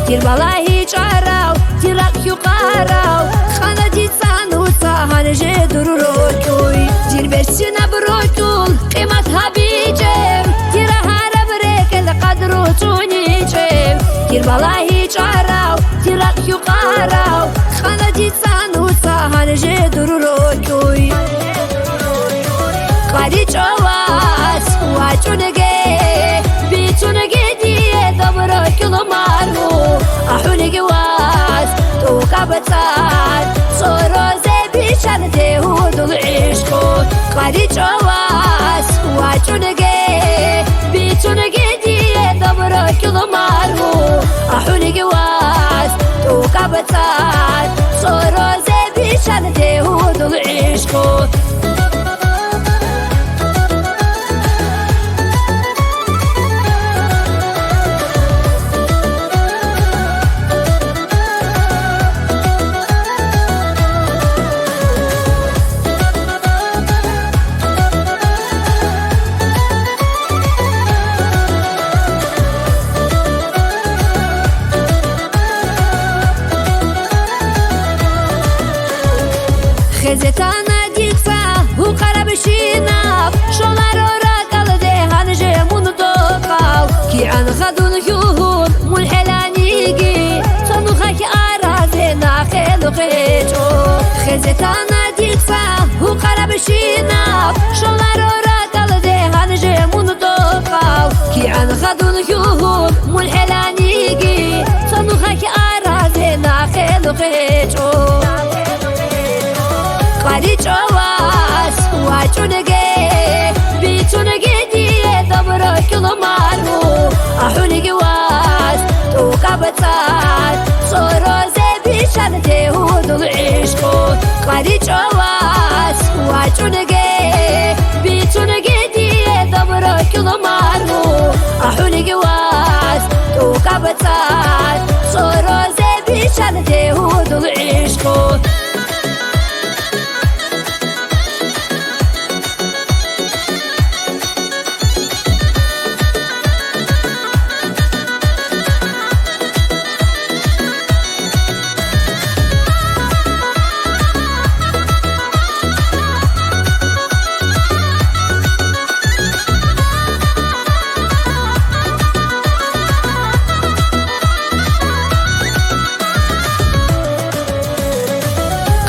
دير بالله جاراو ديرك يقاراو خانا دي سانو ساهر جدر روكوي دير برسنا بروكول قيمتها بيجيب ديرها ربريك القدر تونيجيب دير بالله جاراو ديرك يقاراو خانا دي سانو ساهر جدر روكوي قادي جواز واجونجي بيتونجي دي دبرك المارو أحونجي واز توكا بتساد صورو زي بيشان تهود العشقو قادي جواز واجونجي بيتونجي دي دبرك المارو أحونجي واز توكا بتساد صورو زي بيشان تهود العشقو خزتانا ديكسا وقرب شيناف شولارو راقل دهان جيمون دوقاو كي عن غدون يهون منحلانيجي صنوخك أرازينا خيلو خيجو خزتانا ديكسا وقرب شيناف شولارو راقل دهان جيمون دوقاو كي عن غدون يهون منحلانيجي صنوخك أرازينا خيلو خيجو قادي جواز واجونجي بيتونجي دي دبرك المارو أحونجي واز توكا بتساد صورو زي بيشان تهود العشقو قادي جواز واجونجي بيتونجي دي دبرك المارو أحونجي واز توكا بتساد صورو زي بيشان تهود العشقو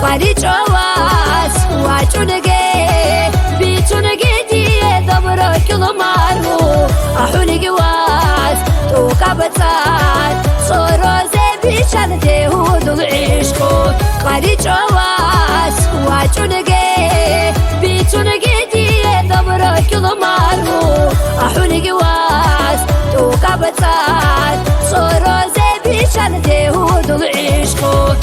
قادي جواز واجونجي بيتونجي دي دبرك المارو أحونجي واز توكا بتساد صورو زي بيشان تهود العشقو قادي جواز واجونجي بيتونجي دي دبرك المارو أحونجي واز توكا بتساد صورو زي بيشان تهود العشقو